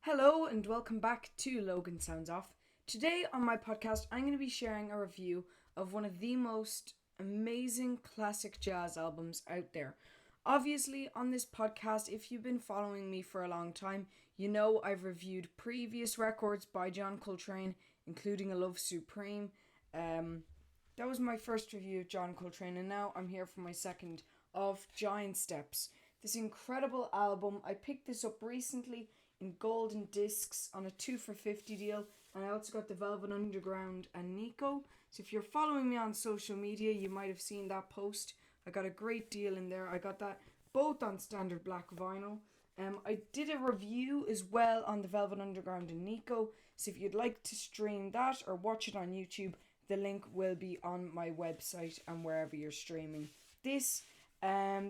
Hello and welcome back to Logan Sounds Off. Today on my podcast, I'm going to be sharing a review of one of the most amazing classic jazz albums out there. Obviously, on this podcast, if you've been following me for a long time, you know I've reviewed previous records by John Coltrane, including A Love Supreme. That was my first review of John Coltrane, and now I'm here for my second of Giant Steps. This incredible album, I picked this up recently in golden discs on a 2 for 50 deal, and I also got the Velvet Underground and Nico. So if you're following me on social media, you might have seen that post. I got a great deal in there. I got that both on standard black vinyl. I did a review as well on the Velvet Underground and Nico, so if you'd like to stream that or watch it on YouTube, the link will be on my website and wherever you're streaming this.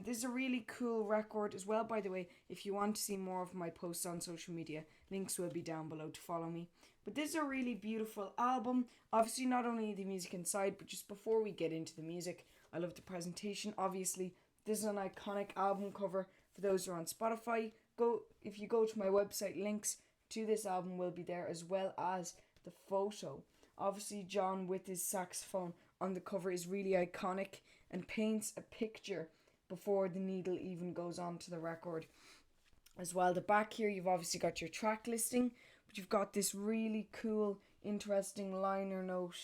This is a really cool record as well, by the way. If you want to see more of my posts on social media, links will be down below to follow me. But this is a really beautiful album. Obviously, not only the music inside, but just before we get into the music, I love the presentation. Obviously, this is an iconic album cover. For those who are on Spotify, if you go to my website, links to this album will be there, as well as the photo. Obviously, John with his saxophone on the cover is really iconic and paints a picture before the needle even goes onto the record. As well, the back here, you've obviously got your track listing, but you've got this really cool, interesting liner note.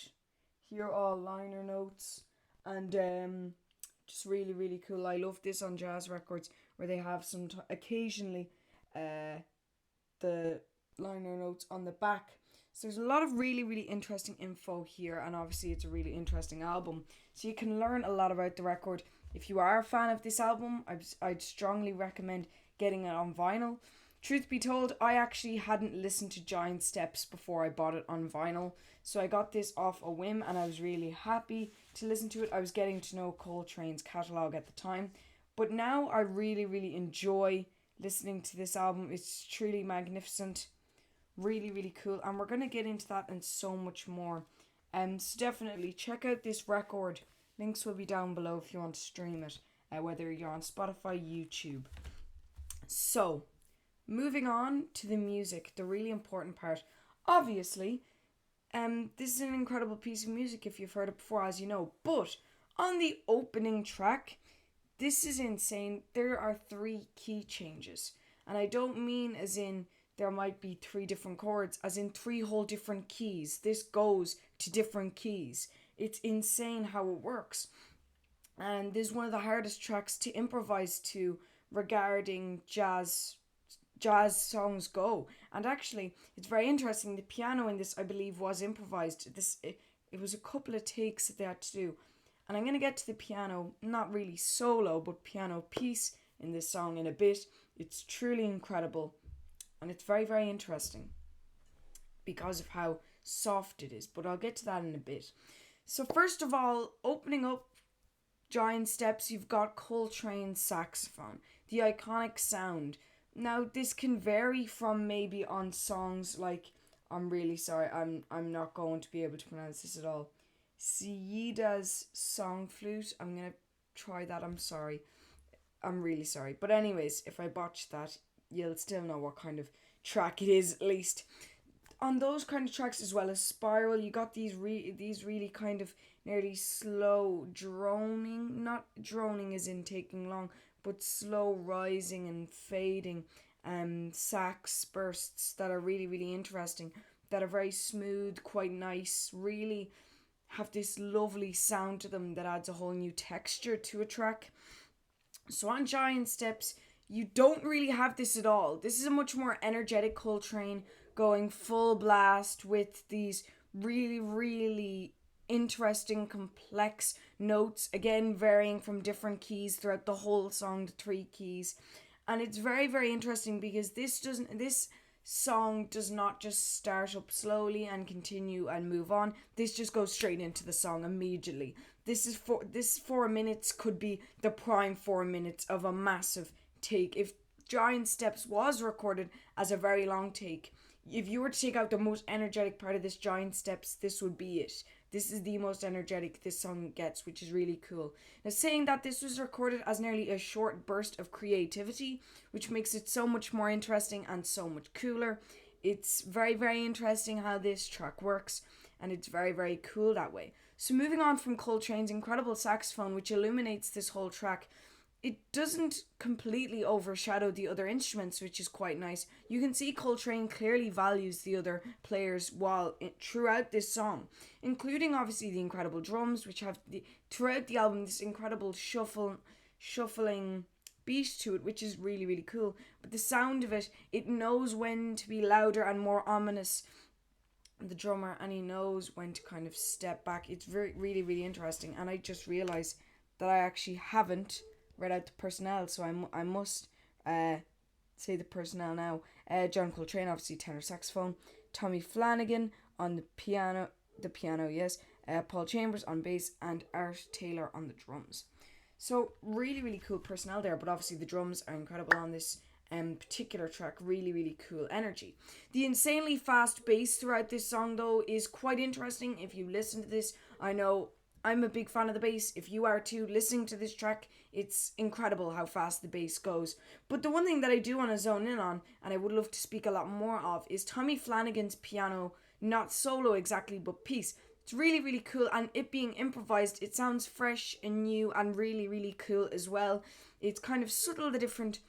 Here are all liner notes, and just really, really cool. I love this on jazz records where they have occasionally the liner notes on the back. So there's a lot of really, really interesting info here, and obviously it's a really interesting album. So you can learn a lot about the record. If you are a fan of this album, I'd strongly recommend getting it on vinyl. Truth be told, I actually hadn't listened to Giant Steps before I bought it on vinyl. So I got this off a whim and I was really happy to listen to it. I was getting to know Coltrane's catalogue at the time. But now I really, really enjoy listening to this album. It's truly magnificent. Really, really cool. And we're going to get into that and so much more. So definitely check out this record. Links will be down below if you want to stream it, whether you're on Spotify, YouTube. So, moving on to the music, the really important part. Obviously, this is an incredible piece of music if you've heard it before, as you know. But on the opening track, this is insane. There are 3 key changes. And I don't mean as in there might be 3 different chords, as in 3 whole different keys. This goes to different keys. It's insane how it works. And this is one of the hardest tracks to improvise to regarding jazz songs go. And actually, it's very interesting. The piano in this, I believe, was improvised. It was a couple of takes that they had to do. And I'm going to get to the piano, not really solo, but piano piece in this song in a bit. It's truly incredible. And it's very, very interesting because of how soft it is. But I'll get to that in a bit. So first of all, opening up Giant Steps, you've got Coltrane's saxophone. The iconic sound. Now, this can vary from maybe on songs like, I'm really sorry, I'm not going to be able to pronounce this at all. Sieda's song flute. I'm going to try that, I'm sorry. I'm really sorry. But anyways, if I botch that, you'll still know what kind of track it is, at least. On those kind of tracks, as well as Spiral, you got these really kind of nearly slow droning, not droning as in taking long, but slow rising and fading sax bursts that are really, really interesting, that are very smooth, quite nice, really have this lovely sound to them that adds a whole new texture to a track. So on Giant Steps, you don't really have this at all. This is a much more energetic Coltrane going full blast with these really, really interesting, complex notes, again varying from different keys throughout the whole song, the 3 keys. And it's very, very interesting because this song does not just start up slowly and continue and move on. This just goes straight into the song immediately. This 4 minutes could be the prime 4 minutes of a massive take. If Giant Steps was recorded as a very long take, if you were to take out the most energetic part of this Giant Steps, this would be it. This is the most energetic this song gets, which is really cool. Now, saying that, this was recorded as nearly a short burst of creativity, which makes it so much more interesting and so much cooler. It's very, very interesting how this track works, and it's very, very cool that way. So moving on from Coltrane's incredible saxophone, which illuminates this whole track, it doesn't completely overshadow the other instruments, which is quite nice. You can see Coltrane clearly values the other players throughout this song, including obviously the incredible drums, which have throughout the album this incredible shuffling beat to it, which is really, really cool. But the sound of it, it knows when to be louder and more ominous, the drummer, and he knows when to kind of step back. It's really, really interesting. And I just realized that I actually haven't read out the personnel, so I must say the personnel now. John Coltrane, obviously tenor saxophone. Tommy Flanagan on the piano, yes. Paul Chambers on bass, and Art Taylor on the drums. So really, really cool personnel there, but obviously the drums are incredible on this particular track. Really, really cool energy. The insanely fast bass throughout this song, though, is quite interesting. If you listen to this, I know I'm a big fan of the bass. If you are too, listening to this track, it's incredible how fast the bass goes. But the one thing that I do want to zone in on, and I would love to speak a lot more of, is Tommy Flanagan's piano, not solo exactly, but piece. It's really, really cool, and it being improvised, it sounds fresh and new and really, really cool as well. It's kind of subtle, the different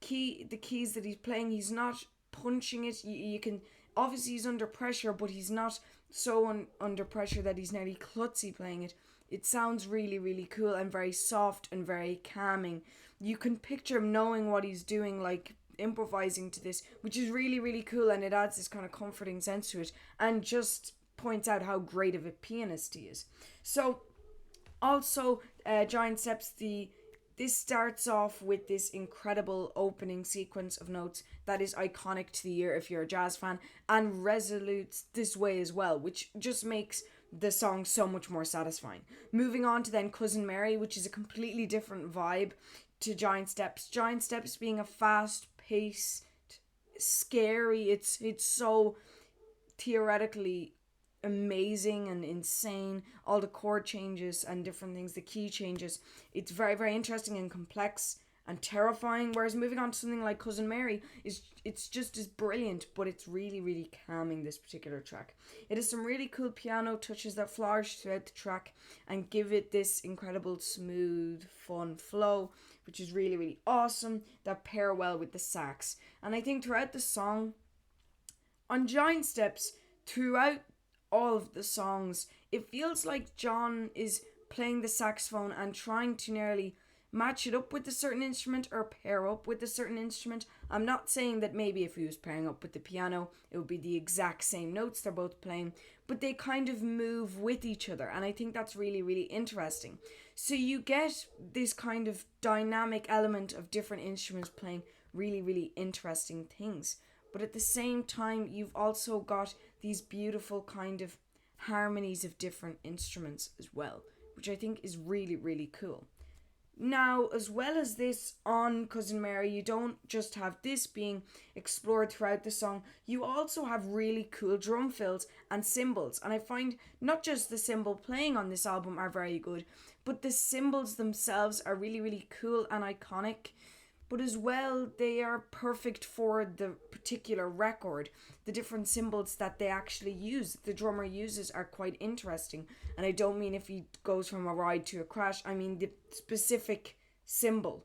the keys that he's playing. He's not punching it. You can, obviously he's under pressure, but he's not so under pressure that he's nearly klutzy playing it. It sounds really, really cool and very soft and very calming. You can picture him knowing what he's doing, like improvising to this, which is really, really cool, and it adds this kind of comforting sense to it and just points out how great of a pianist he is. So also Giant Steps, this starts off with this incredible opening sequence of notes that is iconic to the ear if you're a jazz fan, and resolutes this way as well, which just makes the song so much more satisfying. Moving on to then Cousin Mary, which is a completely different vibe to Giant Steps. Giant Steps being a fast-paced, scary, it's so theoretically amazing and insane, all the chord changes and different things, the key changes, it's very, very interesting and complex and terrifying, whereas moving on to something like Cousin Mary it's just as brilliant, but it's really, really calming, this particular track. It has some really cool piano touches that flourish throughout the track and give it this incredible smooth, fun flow, which is really, really awesome, that pair well with the sax. And I think throughout the song, on Giant Steps, throughout all of the songs, it feels like John is playing the saxophone and trying to nearly match it up with a certain instrument or pair up with a certain instrument. I'm not saying that maybe if he was pairing up with the piano, it would be the exact same notes they're both playing, but they kind of move with each other, and I think that's really, really interesting. So you get this kind of dynamic element of different instruments playing really, really interesting things. But at the same time, you've also got these beautiful kind of harmonies of different instruments as well, which I think is really, really cool. Now, as well as this on Cousin Mary, you don't just have this being explored throughout the song, you also have really cool drum fills and cymbals. And I find not just the cymbal playing on this album are very good, but the cymbals themselves are really, really cool and iconic. But as well, they are perfect for the particular record. The different cymbals that they actually use, the drummer uses, are quite interesting. And I don't mean if he goes from a ride to a crash. I mean the specific cymbal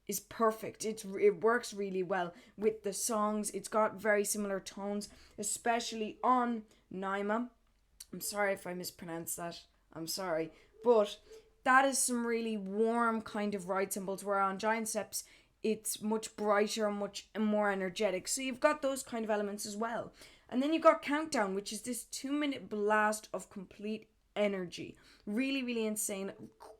is perfect. It works really well with the songs. It's got very similar tones, especially on Naima. I'm sorry if I mispronounced that. I'm sorry. But that is some really warm kind of ride cymbals, where on Giant Steps it's much brighter and much more energetic. So you've got those kind of elements as well. And then you've got Countdown, which is this 2-minute blast of complete energy. Really, really insane.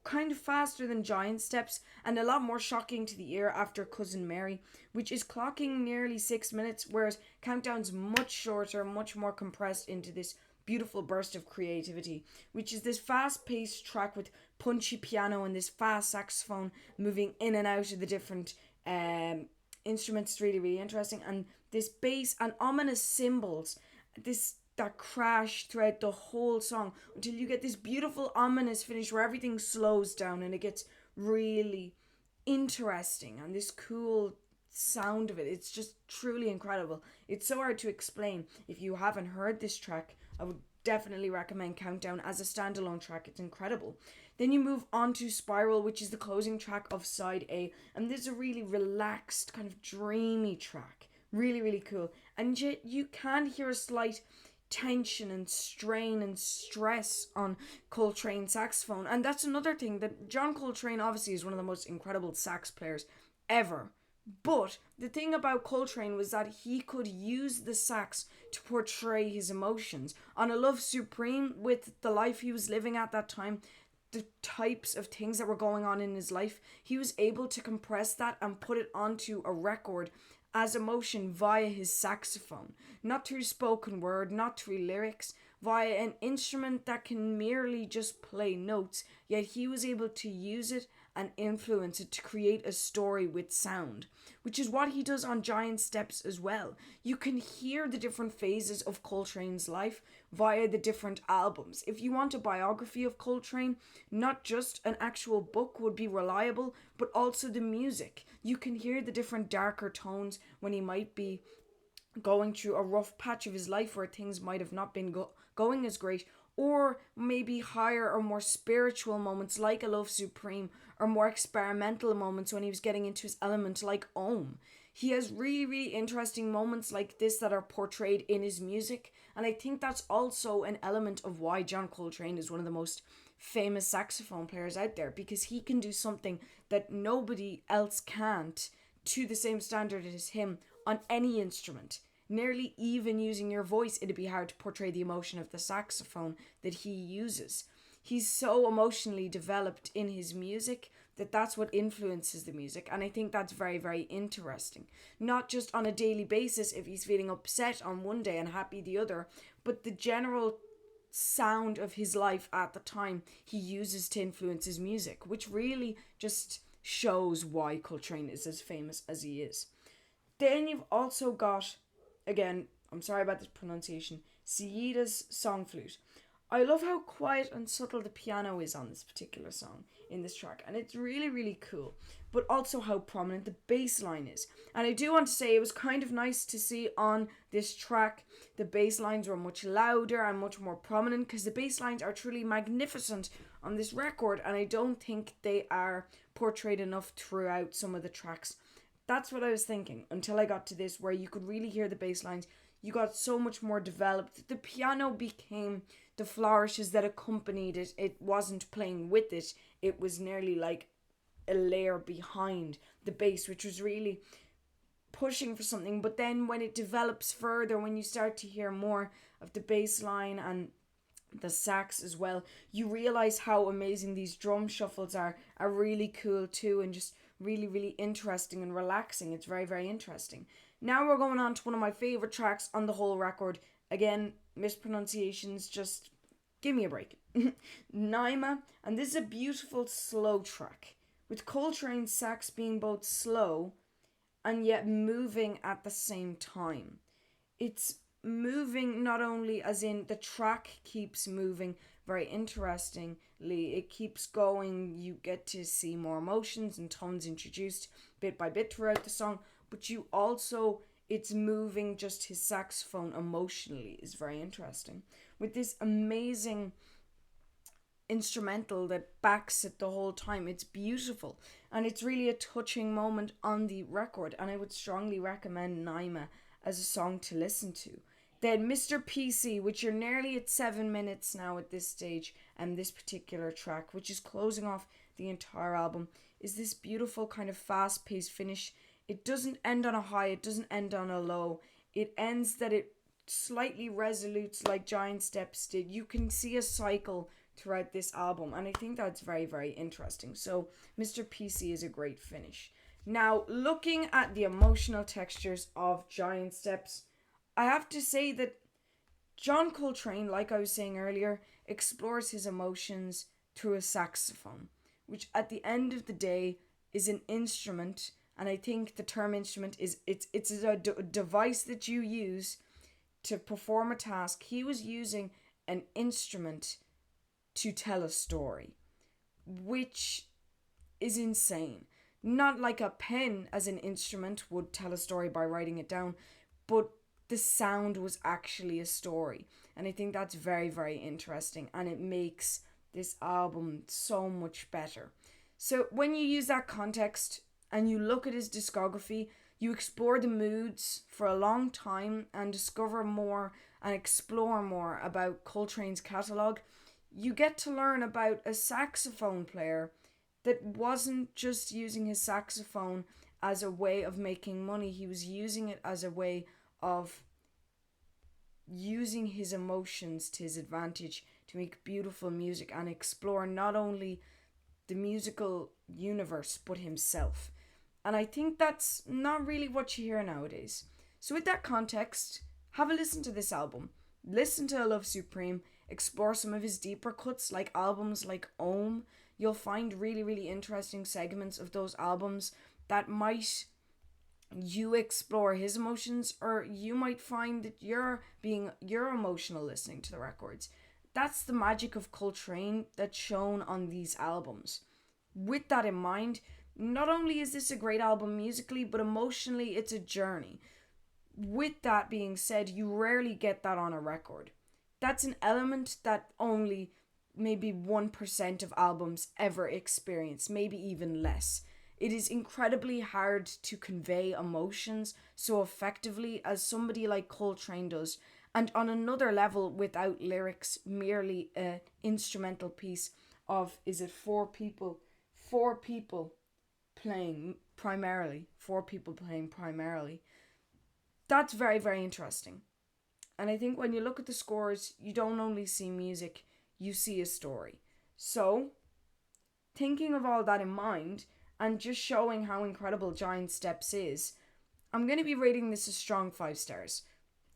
Kind of faster than Giant Steps and a lot more shocking to the ear after Cousin Mary, which is clocking nearly 6 minutes, whereas Countdown's much shorter, much more compressed into this beautiful burst of creativity, which is this fast-paced track with punchy piano and this fast saxophone moving in and out of the different instruments. Really, really interesting. And this bass and ominous cymbals, that crash throughout the whole song until you get this beautiful ominous finish where everything slows down and it gets really interesting, and this cool sound of it. It's just truly incredible. It's so hard to explain. If you haven't heard this track, I would definitely recommend Countdown as a standalone track. It's incredible. Then you move on to Spiral, which is the closing track of side A, and this is a really relaxed, kind of dreamy track. Really, really cool. And yet you can hear a slight tension and strain and stress on Coltrane's saxophone. And that's another thing, that John Coltrane obviously is one of the most incredible sax players ever. But the thing about Coltrane was that he could use the sax to portray his emotions. On A Love Supreme, with the life he was living at that time, the types of things that were going on in his life, he was able to compress that and put it onto a record as emotion via his saxophone. Not through spoken word, not through lyrics, via an instrument that can merely just play notes, yet he was able to use it and influence it to create a story with sound, which is what he does on Giant Steps as well. You can hear the different phases of Coltrane's life via the different albums. If you want a biography of Coltrane, not just an actual book would be reliable, but also the music. You can hear the different darker tones when he might be going through a rough patch of his life where things might have not been going as great, or maybe higher or more spiritual moments like A Love Supreme, or more experimental moments when he was getting into his element like Ohm. He has really, really interesting moments like this that are portrayed in his music, and I think that's also an element of why John Coltrane is one of the most famous saxophone players out there, because he can do something that nobody else can't to the same standard as him on any instrument. Nearly even using your voice, it'd be hard to portray the emotion of the saxophone that he uses. He's so emotionally developed in his music that that's what influences the music, and I think that's very, very interesting. Not just on a daily basis if he's feeling upset on one day and happy the other, but the general sound of his life at the time he uses to influence his music, which really just shows why Coltrane is as famous as he is. Then you've also got, again, I'm sorry about this pronunciation, Sieda's Song Flute. I love how quiet and subtle the piano is on this particular song in this track, and it's really, really cool, but also how prominent the bass line is. And I do want to say it was kind of nice to see on this track the bass lines were much louder and much more prominent, because the bass lines are truly magnificent on this record, and I don't think they are portrayed enough throughout some of the tracks. That's what I was thinking until I got to this, where you could really hear the bass lines. You got so much more developed. The piano became the flourishes that accompanied it. It wasn't playing with it. It was nearly like a layer behind the bass, which was really pushing for something. But then when it develops further, when you start to hear more of the bass line and the sax as well, you realize how amazing these drum shuffles are really cool too, and just really, really interesting and relaxing. It's very, very interesting. Now we're going on to one of my favorite tracks on the whole record. Again, mispronunciations, just give me a break. Naima, and this is a beautiful slow track, with Coltrane's sax being both slow and yet moving at the same time. It's moving not only as in the track keeps moving very interestingly, it keeps going, you get to see more emotions and tones introduced bit by bit throughout the song, but you also, it's moving just his saxophone emotionally is very interesting, with this amazing instrumental that backs it the whole time. It's beautiful, and it's really a touching moment on the record, and I would strongly recommend Naima as a song to listen to. Then Mr. PC, which you're nearly at 7 minutes now at this stage, and this particular track, which is closing off the entire album, is this beautiful kind of fast-paced finish. It doesn't end on a high, it doesn't end on a low. It ends that it slightly resolutes like Giant Steps did. You can see a cycle throughout this album, and I think that's very, very interesting. So Mr. PC is a great finish. Now, looking at the emotional textures of Giant Steps, I have to say that John Coltrane, like I was saying earlier, explores his emotions through a saxophone, which at the end of the day is an instrument, and I think the term instrument is it's a device that you use to perform a task. He was using an instrument to tell a story, which is insane. Not like a pen as an instrument would tell a story by writing it down, but the sound was actually a story. And I think that's very, very interesting, and it makes this album so much better. So when you use that context and you look at his discography, you explore the moods for a long time and discover more and explore more about Coltrane's catalogue. You get to learn about a saxophone player that wasn't just using his saxophone as a way of making money, he was using it as a way of using his emotions to his advantage to make beautiful music and explore not only the musical universe but himself. And I think that's not really what you hear nowadays. So, with that context, have a listen to this album. Listen to Love Supreme, explore some of his deeper cuts, like albums like Ohm. You'll find really, really interesting segments of those albums that might you explore his emotions, or you might find that you're emotional listening to the records. That's the magic of Coltrane that's shown on these albums. With that in mind, not only is this a great album musically, but emotionally it's a journey. With that being said, you rarely get that on a record. That's an element that only maybe 1% of albums ever experience, maybe even less. It is incredibly hard to convey emotions so effectively as somebody like Coltrane does, and on another level without lyrics, merely an instrumental piece of, is it four people? Four people playing primarily. Four people playing primarily. That's very, very interesting. And I think when you look at the scores, you don't only see music, you see a story. So, thinking of all that in mind, and just showing how incredible Giant Steps is, I'm going to be rating this a strong 5 stars.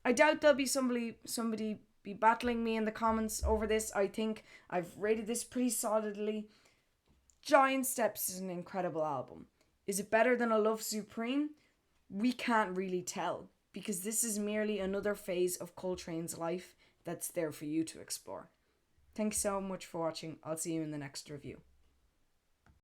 I doubt there'll be somebody be battling me in the comments over this. I think I've rated this pretty solidly. Giant Steps is an incredible album. Is it better than A Love Supreme? We can't really tell, because this is merely another phase of Coltrane's life that's there for you to explore. Thanks so much for watching. I'll see you in the next review.